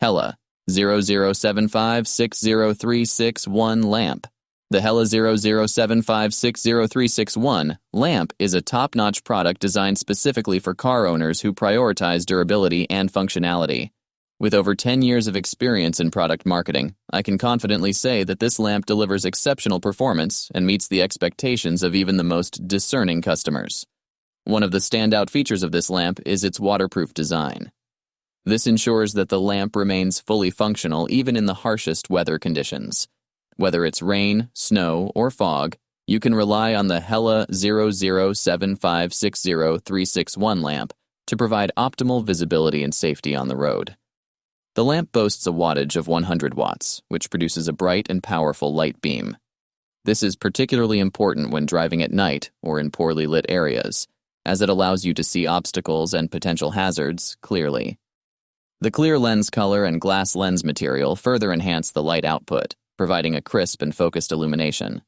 HELA 0075603661 lamp. The HELA 0075603661 lamp is a top-notch product designed specifically for car owners who prioritize durability and functionality. With over 10 years of experience in product marketing, I can confidently say that this lamp delivers exceptional performance and meets the expectations of even the most discerning customers. One of the standout features of this lamp is its waterproof design. This ensures that the lamp remains fully functional even in the harshest weather conditions. Whether it's rain, snow, or fog, you can rely on the HELA 0075603661 lamp to provide optimal visibility and safety on the road. The lamp boasts a wattage of 100 watts, which produces a bright and powerful light beam. This is particularly important when driving at night or in poorly lit areas, as it allows you to see obstacles and potential hazards clearly. The clear lens color and glass lens material further enhance the light output, providing a crisp and focused illumination.